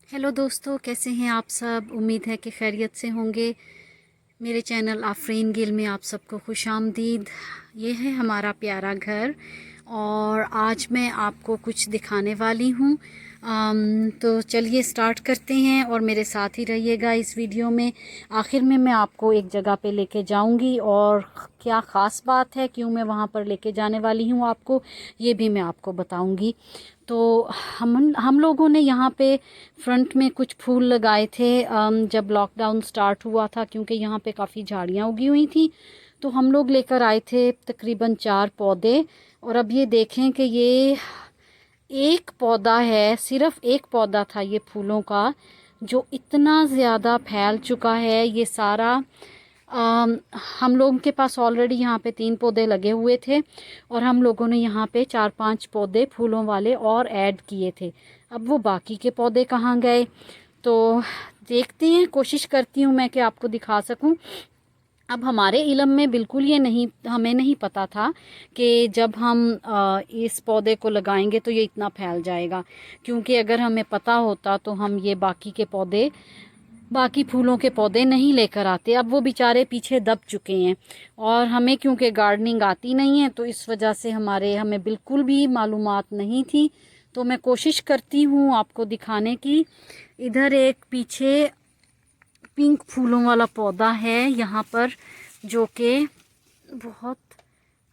Hello दोस्तों, कैसे हैं आप सब। उम्मीद है कि खैरियत से होंगे। मेरे चैनल आफरीन गिल में आप सबको खुशामदीद। ये है हमारा प्यारा घर और आज मैं आपको कुछ दिखाने वाली हूँ। तो चलिए स्टार्ट करते हैं और मेरे साथ ही रहिएगा इस वीडियो में। आखिर में मैं आपको एक जगह पे लेके जाऊंगी और क्या ख़ास बात है, क्यों मैं वहाँ पर लेके जाने वाली हूँ आपको, ये भी मैं आपको बताऊंगी। तो हम लोगों ने यहाँ पे फ्रंट में कुछ फूल लगाए थे जब लॉकडाउन स्टार्ट हुआ था, क्योंकि यहाँ पे काफ़ी झाड़ियाँ उगी हुई थी। तो हम लोग लेकर आए थे तकरीबन 4 पौधे। और अब ये देखें कि ये एक पौधा है, सिर्फ एक पौधा था ये फूलों का, जो इतना ज़्यादा फैल चुका है ये सारा। अम, हम लोगों के पास ऑलरेडी यहाँ पे 3 पौधे लगे हुए थे और हम लोगों ने यहाँ पे 4-5 पौधे फूलों वाले और ऐड किए थे। अब वो बाकी के पौधे कहाँ गए, तो देखते हैं, कोशिश करती हूँ मैं कि आपको दिखा सकूँ। अब हमारे इल्म में बिल्कुल ये नहीं, हमें नहीं पता था कि जब हम इस पौधे को लगाएंगे तो ये इतना फैल जाएगा, क्योंकि अगर हमें पता होता तो हम ये बाकी फूलों के पौधे नहीं लेकर आते। अब वो बेचारे पीछे दब चुके हैं और हमें क्योंकि गार्डनिंग आती नहीं है तो इस वजह से हमें बिल्कुल भी मालूमात नहीं थी। तो मैं कोशिश करती हूँ आपको दिखाने की। इधर एक पीछे पिंक फूलों वाला पौधा है यहाँ पर, जो कि बहुत,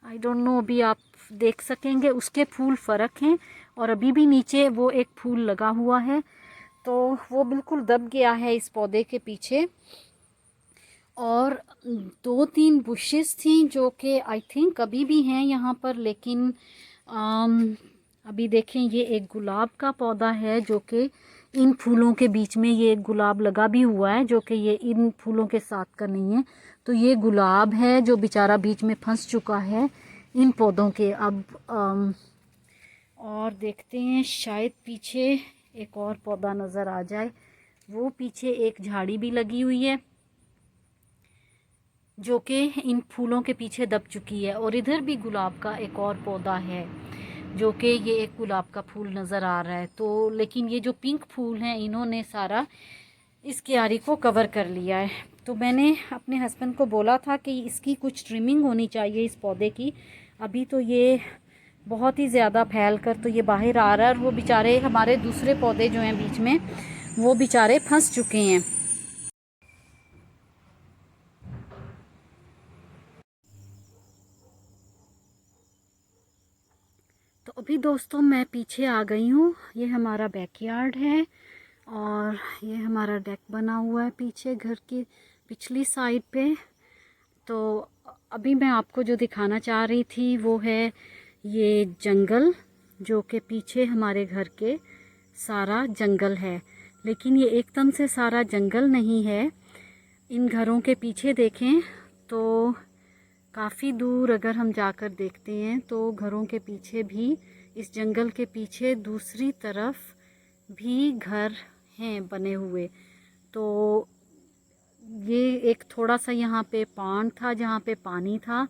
आई डोंट नो, अभी आप देख सकेंगे उसके फूल फ़र्क हैं और अभी भी नीचे वो एक फूल लगा हुआ है। तो वो बिल्कुल दब गया है इस पौधे के पीछे। और 2-3 बुशेस थी जो कि आई थिंक अभी भी हैं यहाँ पर, लेकिन अम, अभी देखें ये एक गुलाब का पौधा है जो कि इन फूलों के बीच में, ये एक गुलाब लगा भी हुआ है जो कि ये इन फूलों के साथ का नहीं है। तो ये गुलाब है जो बेचारा बीच में फंस चुका है इन पौधों के। अब और देखते हैं, शायद पीछे एक और पौधा नज़र आ जाए। वो पीछे एक झाड़ी भी लगी हुई है जो कि इन फूलों के पीछे दब चुकी है। और इधर भी गुलाब का एक और पौधा है जो कि ये एक गुलाब का फूल नज़र आ रहा है। तो लेकिन ये जो पिंक फूल हैं इन्होंने सारा इस क्यारी को कवर कर लिया है। तो मैंने अपने हस्बैंड को बोला था कि इसकी कुछ ट्रिमिंग होनी चाहिए इस पौधे की। अभी तो ये बहुत ही ज़्यादा फैल कर तो ये बाहर आ रहा है और वो बेचारे हमारे दूसरे पौधे जो हैं बीच में, वो बेचारे फंस चुके हैं। तो अभी दोस्तों मैं पीछे आ गई हूँ। ये हमारा बैकयार्ड है और ये हमारा डेक बना हुआ है पीछे घर की पिछली साइड पे। तो अभी मैं आपको जो दिखाना चाह रही थी वो है ये जंगल, जो कि पीछे हमारे घर के सारा जंगल है। लेकिन ये एकदम से सारा जंगल नहीं है। इन घरों के पीछे देखें तो काफ़ी दूर अगर हम जाकर देखते हैं तो घरों के पीछे भी, इस जंगल के पीछे दूसरी तरफ भी घर हैं बने हुए। तो ये एक थोड़ा सा यहाँ पे पॉन्ड था जहाँ पे पानी था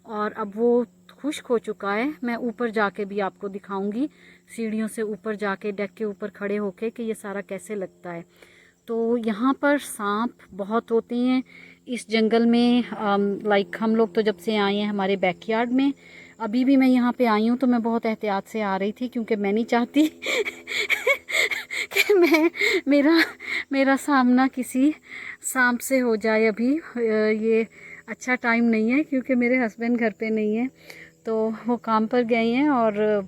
और अब वो खुश्क हो चुका है। मैं ऊपर जाके भी आपको दिखाऊंगी, सीढ़ियों से ऊपर जाके डेक के ऊपर खड़े होके, कि ये सारा कैसे लगता है। तो यहाँ पर सांप बहुत होते हैं इस जंगल में। लाइक हम लोग तो जब से आए हैं हमारे बैकयार्ड में, अभी भी मैं यहाँ पे आई हूँ तो मैं बहुत एहतियात से आ रही थी, क्योंकि मैं नहीं चाहती कि मेरा मेरा सामना किसी सांप से हो जाए। अभी ये अच्छा टाइम नहीं है क्योंकि मेरे हस्बैंड घर पे नहीं है, तो वो काम पर गए हैं। और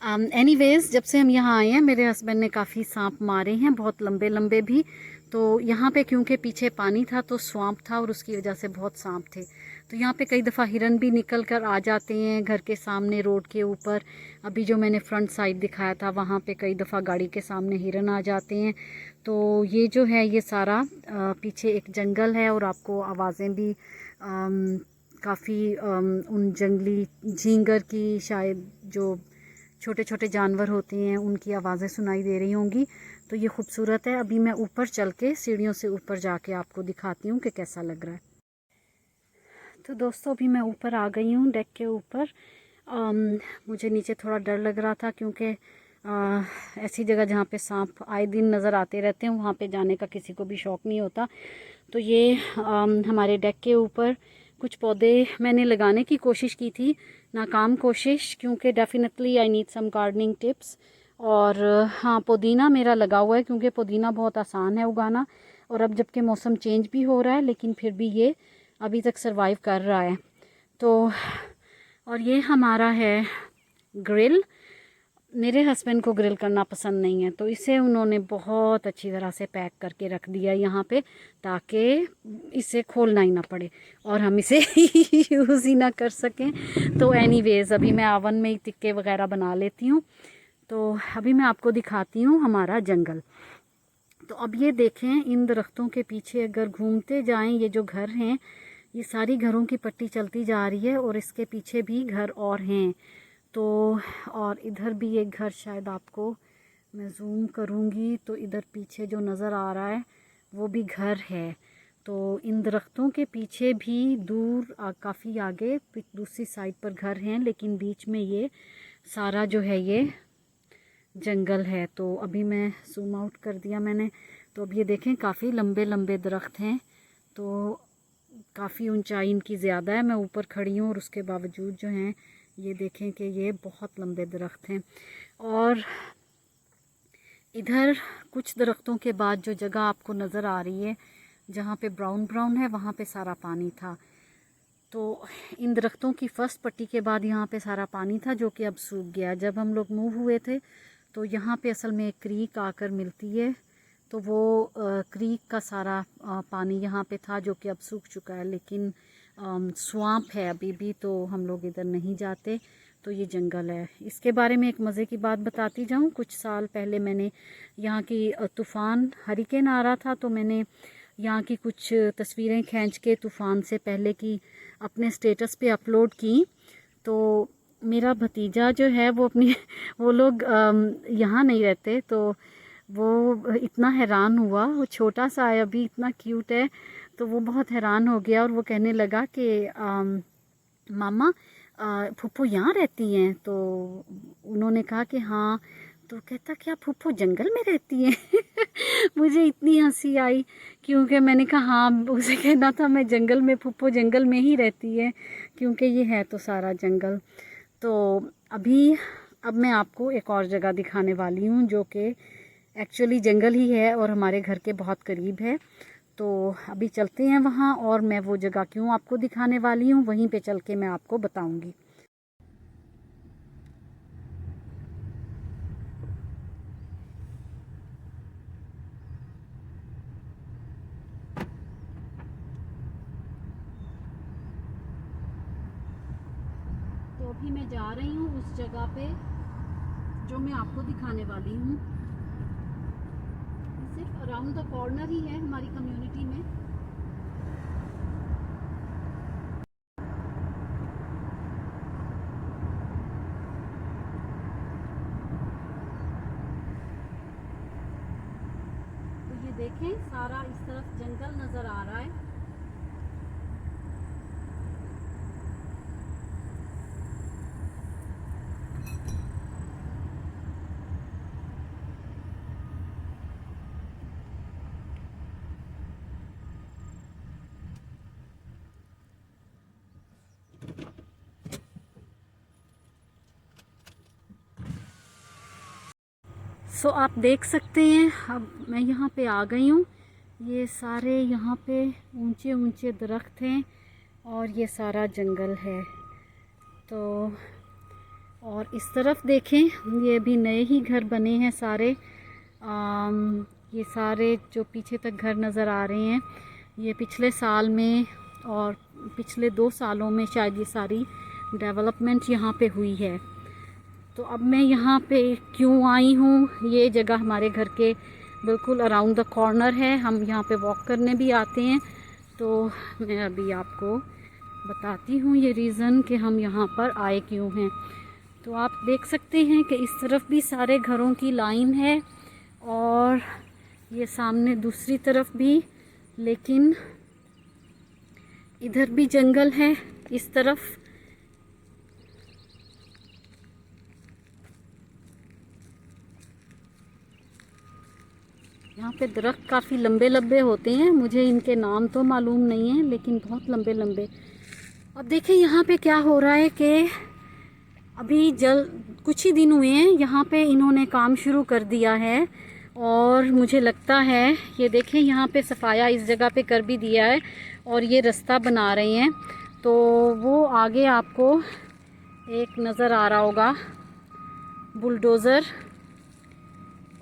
एनीवेज़ जब से हम यहाँ आए हैं मेरे हस्बैंड ने काफ़ी सांप मारे हैं, बहुत लंबे लंबे भी। तो यहाँ पे क्योंकि पीछे पानी था तो स्वाम्प था और उसकी वजह से बहुत सांप थे। तो यहाँ पे कई दफ़ा हिरन भी निकल कर आ जाते हैं घर के सामने रोड के ऊपर। अभी जो मैंने फ्रंट साइड दिखाया था वहाँ पे कई दफ़ा गाड़ी के सामने हिरन आ जाते हैं। तो ये जो है ये सारा पीछे एक जंगल है और आपको आवाज़ें भी काफ़ी उन जंगली झींगर की, शायद जो छोटे छोटे जानवर होते हैं उनकी आवाज़ें सुनाई दे रही होंगी। तो ये खूबसूरत है। अभी मैं ऊपर चल के सीढ़ियों से ऊपर जाके आपको दिखाती हूँ कि कैसा लग रहा है। तो दोस्तों अभी मैं ऊपर आ गई हूँ डेक के ऊपर। मुझे नीचे थोड़ा डर लग रहा था क्योंकि ऐसी जगह जहाँ पे सांप आए दिन नज़र आते रहते हैं, वहाँ पे जाने का किसी को भी शौक़ नहीं होता। तो ये हमारे डेक के ऊपर कुछ पौधे मैंने लगाने की कोशिश की थी, नाकाम कोशिश, क्योंकि definitely I need some gardening tips. और हाँ, पुदीना मेरा लगा हुआ है, क्योंकि पुदीना बहुत आसान है उगाना, और अब जबकि मौसम चेंज भी हो रहा है लेकिन फिर भी ये अभी तक सरवाइव कर रहा है। तो और ये हमारा है ग्रिल। मेरे हस्बैंड को ग्रिल करना पसंद नहीं है, तो इसे उन्होंने बहुत अच्छी तरह से पैक करके रख दिया यहाँ पे, ताकि इसे खोलना ही ना पड़े और हम इसे यूज़ ही ना कर सकें। तो एनीवेज़ अभी मैं ओवन में ही टिक्के वगैरह बना लेती हूँ। तो अभी मैं आपको दिखाती हूँ हमारा जंगल। तो अब ये देखें, इन दरख्तों के पीछे अगर घूमते जाएं, ये जो घर हैं, ये सारी घरों की पट्टी चलती जा रही है, और इसके पीछे भी घर और हैं। तो और इधर भी एक घर, शायद आपको मैं ज़ूम करूँगी तो इधर पीछे जो नज़र आ रहा है वो भी घर है। तो इन दरख्तों के पीछे भी दूर काफ़ी आगे दूसरी साइड पर घर हैं, लेकिन बीच में ये सारा जो है ये जंगल है। तो अभी मैं जूम आउट कर दिया मैंने, तो अब ये देखें काफ़ी लंबे लंबे दरख्त हैं, तो काफ़ी ऊंचाई इनकी ज़्यादा है। मैं ऊपर खड़ी हूँ और उसके बावजूद जो हैं ये देखें कि ये बहुत लंबे दरख्त हैं। और इधर कुछ दरख्तों के बाद जो जगह आपको नज़र आ रही है जहाँ पे ब्राउन ब्राउन है, वहाँ पे सारा पानी था। तो इन दरख्तों की फर्स्ट पट्टी के बाद यहाँ पे सारा पानी था, जो कि अब सूख गया। जब हम लोग मूव हुए थे तो यहाँ पे असल में एक क्रीक आकर मिलती है, तो वो क्रीक का सारा पानी यहाँ पे था, जो कि अब सूख चुका है। लेकिन स्वाम्प है अभी भी, तो हम लोग इधर नहीं जाते। तो ये जंगल है। इसके बारे में एक मज़े की बात बताती जाऊँ। कुछ साल पहले मैंने यहाँ की तूफ़ान हरिकेन आ रहा था, तो मैंने यहाँ की कुछ तस्वीरें खींच के तूफ़ान से पहले की अपने स्टेटस पे अपलोड की। तो मेरा भतीजा जो है वो वो लोग यहाँ नहीं रहते, तो वो इतना हैरान हुआ। वो छोटा सा है अभी, इतना क्यूट है, तो वो बहुत हैरान हो गया और वो कहने लगा कि मामा फूफू यहाँ रहती हैं। तो उन्होंने कहा कि हाँ। तो कहता क्या फूफू जंगल में रहती हैं? मुझे इतनी हंसी आई, क्योंकि मैंने कहा हाँ, उसे कहना था मैं जंगल में, फूफू जंगल में ही रहती है, क्योंकि ये है तो सारा जंगल। तो अब मैं आपको एक और जगह दिखाने वाली हूँ, जो कि एक्चुअली जंगल ही है और हमारे घर के बहुत करीब है। तो अभी चलते हैं वहाँ, और मैं वो जगह क्यों आपको दिखाने वाली हूँ वहीं पे चल के मैं आपको बताऊँगी। तो अभी मैं जा रही हूँ उस जगह पे जो मैं आपको दिखाने वाली हूँ। सिर्फ अराउंड द कॉर्नर ही है हमारी कम्युनिटी में। तो ये देखें, सारा इस तरफ जंगल नज़र आ रहा है। सो आप देख सकते हैं, अब मैं यहाँ पे आ गई हूँ। ये सारे यहाँ पे ऊंचे ऊंचे दरख्त हैं और ये सारा जंगल है। तो और इस तरफ देखें, ये भी नए ही घर बने हैं सारे। ये सारे जो पीछे तक घर नज़र आ रहे हैं, ये पिछले साल में और पिछले 2 सालों में शायद ये सारी डेवलपमेंट यहाँ पे हुई है। तो अब मैं यहाँ पे क्यों आई हूँ, ये जगह हमारे घर के बिल्कुल अराउंड द कॉर्नर है। हम यहाँ पे वॉक करने भी आते हैं। तो मैं अभी आपको बताती हूँ ये रीज़न कि हम यहाँ पर आए क्यों हैं। तो आप देख सकते हैं कि इस तरफ भी सारे घरों की लाइन है और ये सामने दूसरी तरफ भी, लेकिन इधर भी जंगल है इस तरफ। यहाँ पे दरख्त काफ़ी लंबे लंबे होते हैं, मुझे इनके नाम तो मालूम नहीं है लेकिन बहुत लंबे लंबे। अब देखिए यहाँ पे क्या हो रहा है कि अभी कुछ ही दिन हुए हैं यहाँ पे इन्होंने काम शुरू कर दिया है, और मुझे लगता है ये देखें यहाँ पे सफाया इस जगह पे कर भी दिया है और ये रास्ता बना रहे हैं। तो वो आगे आपको एक नज़र आ रहा होगा, बुलडोज़र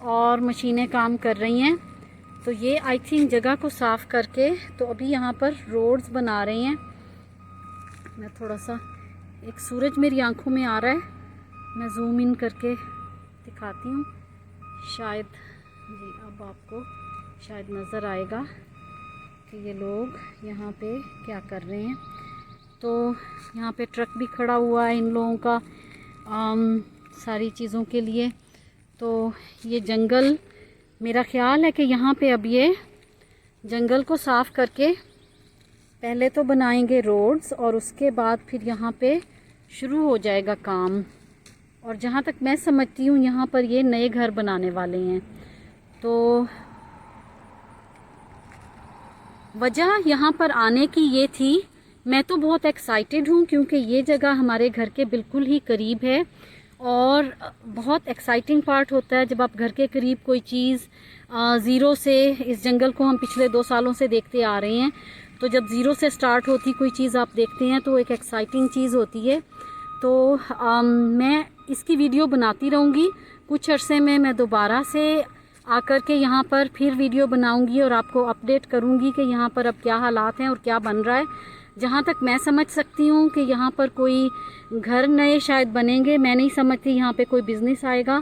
और मशीनें काम कर रही हैं। तो ये आई थिंक जगह को साफ़ करके तो अभी यहाँ पर रोड्स बना रहे हैं। मैं थोड़ा सा, एक सूरज मेरी आंखों में आ रहा है, मैं जूम इन करके दिखाती हूँ, शायद जी अब आपको शायद नज़र आएगा कि ये लोग यहाँ पे क्या कर रहे हैं। तो यहाँ पे ट्रक भी खड़ा हुआ है इन लोगों का सारी चीज़ों के लिए। तो ये जंगल, मेरा ख़्याल है कि यहाँ पे अब ये जंगल को साफ़ करके पहले तो बनाएंगे रोड्स और उसके बाद फिर यहाँ पे शुरू हो जाएगा काम। और जहाँ तक मैं समझती हूँ यहाँ पर ये नए घर बनाने वाले हैं। तो वजह यहाँ पर आने की ये थी, मैं तो बहुत एक्साइटेड हूँ क्योंकि ये जगह हमारे घर के बिल्कुल ही करीब है। और बहुत एक्साइटिंग पार्ट होता है जब आप घर के करीब कोई चीज़ ज़ीरो से, इस जंगल को हम पिछले 2 सालों से देखते आ रहे हैं, तो जब ज़ीरो से स्टार्ट होती कोई चीज़ आप देखते हैं तो एक एक्साइटिंग चीज़ होती है। तो मैं इसकी वीडियो बनाती रहूँगी। कुछ अरसे में मैं दोबारा से आकर के यहाँ पर फिर वीडियो बनाऊँगी और आपको अपडेट करूँगी कि यहाँ पर अब क्या हालात हैं और क्या बन रहा है। जहाँ तक मैं समझ सकती हूँ कि यहाँ पर कोई घर नए शायद बनेंगे, मैं नहीं समझती यहाँ पे कोई बिज़नेस आएगा।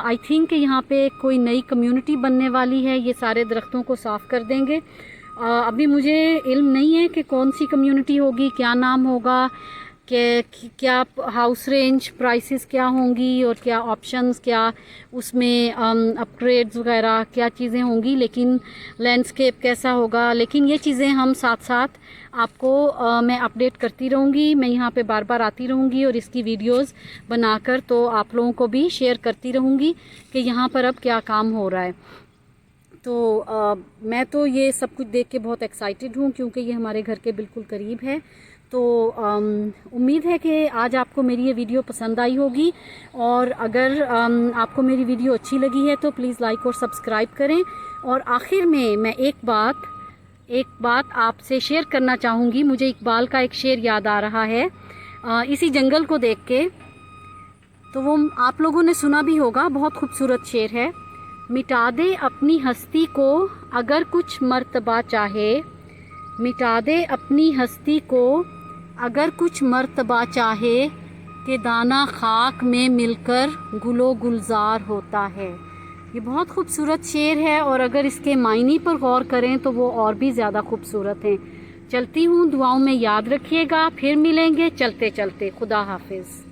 आई थिंक यहाँ पे कोई नई कम्युनिटी बनने वाली है, ये सारे दरख्तों को साफ़ कर देंगे। अभी मुझे इल्म नहीं है कि कौन सी कम्युनिटी होगी, क्या नाम होगा, कि क्या हाउस रेंज प्राइसेस क्या होंगी और क्या ऑप्शंस, क्या उसमें अपग्रेड्स वगैरह क्या चीज़ें होंगी, लेकिन लैंडस्केप कैसा होगा, लेकिन ये चीज़ें हम साथ साथ आपको मैं अपडेट करती रहूँगी। मैं यहाँ पे बार बार आती रहूँगी और इसकी वीडियोस बनाकर तो आप लोगों को भी शेयर करती रहूँगी कि यहाँ पर अब क्या काम हो रहा है। तो मैं तो ये सब कुछ देख के बहुत एक्साइटेड हूँ क्योंकि ये हमारे घर के बिल्कुल करीब है। तो उम्मीद है कि आज आपको मेरी ये वीडियो पसंद आई होगी, और अगर आपको मेरी वीडियो अच्छी लगी है तो प्लीज़ लाइक और सब्सक्राइब करें। और आखिर में मैं एक बात आपसे शेयर करना चाहूँगी। मुझे इकबाल का एक शेर याद आ रहा है इसी जंगल को देख के, तो वो आप लोगों ने सुना भी होगा, बहुत खूबसूरत शेर है। मिटा दे अपनी हस्ती को अगर कुछ मर्तबा चाहे, मिटा दे अपनी हस्ती को अगर कुछ मर्तबा चाहे, कि दाना खाक में मिलकर गुलो गुलजार होता है। ये बहुत खूबसूरत शेर है और अगर इसके मायने पर गौर करें तो वो और भी ज़्यादा खूबसूरत हैं। चलती हूँ, दुआओं में याद रखिएगा, फिर मिलेंगे चलते चलते। खुदा हाफिज़।